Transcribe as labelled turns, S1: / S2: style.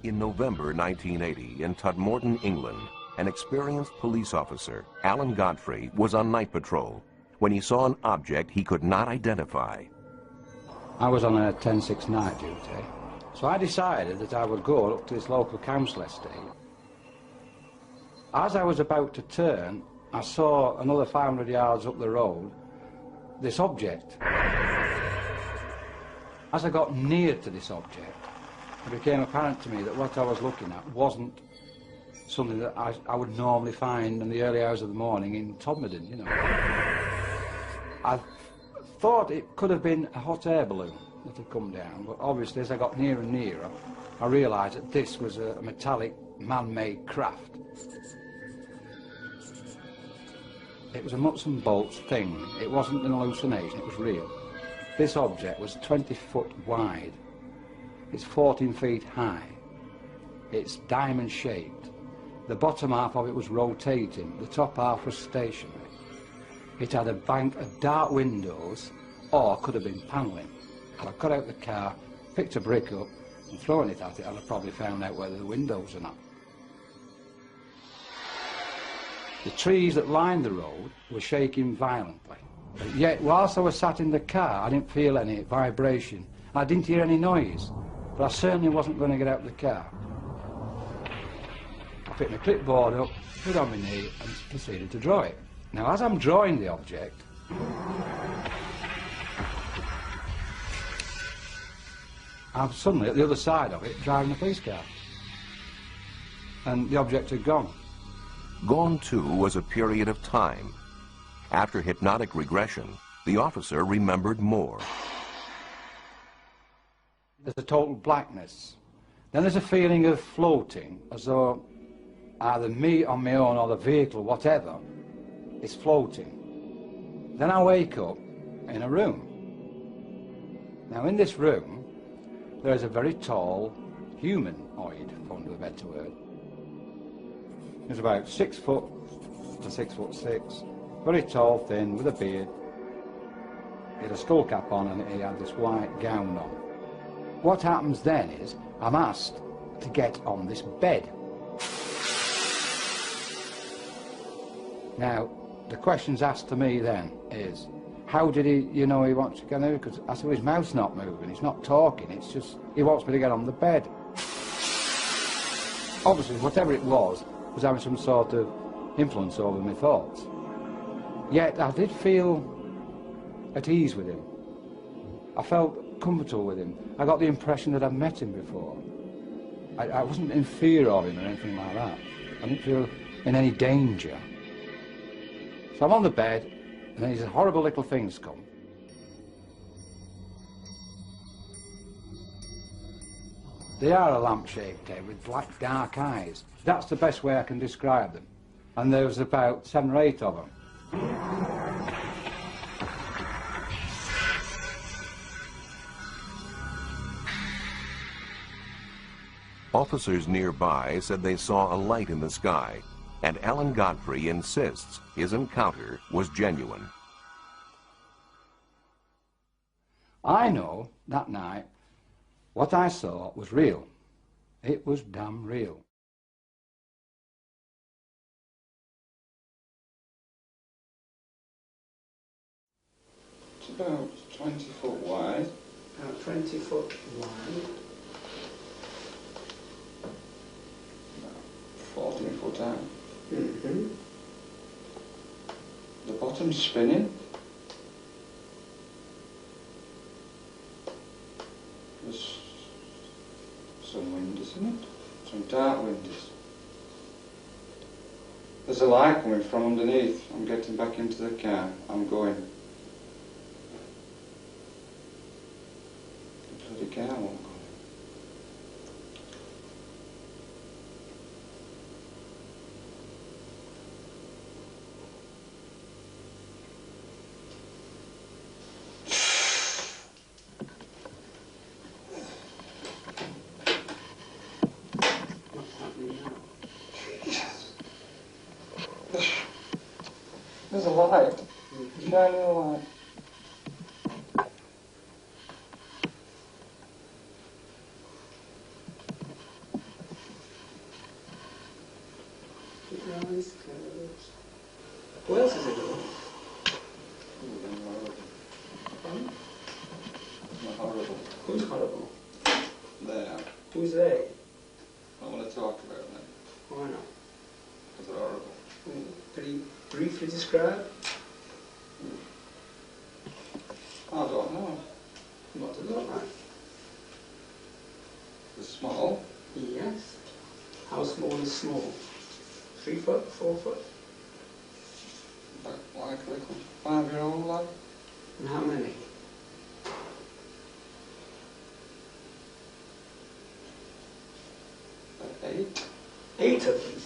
S1: In November 1980, in Todmorden, England, an experienced police officer, Alan Godfrey, was on night patrol when he saw an object he could not identify.
S2: I was on a 10-6 night duty, so I decided that I would go up to this local council estate. As I was about to turn, I saw another 500 yards up the road this object. As I got near to this object, it became apparent to me that what I was looking at wasn't something that I would normally find in the early hours of the morning in Todmorden, you know. I thought it could have been a hot air balloon that had come down, but obviously as I got nearer and nearer, I realised that this was a metallic, man-made craft. It was a nuts and bolts thing. It wasn't an hallucination, it was real. This object was 20 foot wide. It's 14 feet high. It's diamond shaped. The bottom half of it was rotating. The top half was stationary. It had a bank of dark windows, or could have been panelling. If I got out the car, picked a brick up and thrown it at it, I'd have probably found out whether the windows or not. The trees that lined the road were shaking violently. But yet, whilst I was sat in the car, I didn't feel any vibration. I didn't hear any noise, but I certainly wasn't going to get out of the car. I picked my clipboard up, put it on my knee, and proceeded to draw it. Now, as I'm drawing the object, I'm suddenly at the other side of it driving a police car. And the object had gone.
S1: Gone too was a period of time. After hypnotic regression, the officer remembered more.
S2: There's a total blackness. Then there's a feeling of floating, as though either me on my own or the vehicle, whatever, is floating. Then I wake up in a room. Now in this room, there is a very tall humanoid, for want of a better word. He's about 6 foot to 6'6", very tall, thin, with a beard. He had a skull cap on and he had this white gown on. What happens then is, I'm asked to get on this bed. Now, the questions asked to me then is, how did he, you know, he wants to get out? Because I said, his mouth's not moving, he's not talking, it's just, he wants me to get on the bed. Obviously, whatever it was having some sort of influence over my thoughts. Yet, I did feel at ease with him. I felt comfortable with him. I got the impression that I'd met him before. I wasn't in fear of him or anything like that. I didn't feel in any danger. So I'm on the bed, and these horrible little things come. They are a lamp-shaped head with black, dark eyes. That's the best way I can describe them. And there was about 7 or 8 of them.
S1: Officers nearby said they saw a light in the sky, and Alan Godfrey insists his encounter was genuine.
S2: I know that night what I saw was real. It was damn real.
S3: It's about 20 foot wide.
S4: About 20 foot wide.
S3: 14 foot high.
S4: Mm-hmm.
S3: The bottom's spinning. There's some windows in it, some dark windows. There's a light coming from underneath. I'm getting back into the car. I'm going. The bloody car won't go. There's a light. Shining a light.
S4: Nice curves. Who else is it doing?
S3: Horrible.
S4: Who's horrible?
S3: There.
S4: Who's they?
S3: I don't want to talk about them.
S4: Why not?
S3: Because they're horrible.
S4: Could you briefly describe?
S3: I don't know.
S4: What does it look like?
S3: They're small.
S4: Yes. How small is small? 3 foot? 4 foot?
S3: But like a little 5-year-old lad.
S4: And how many?
S3: About 8.
S4: 8 of them.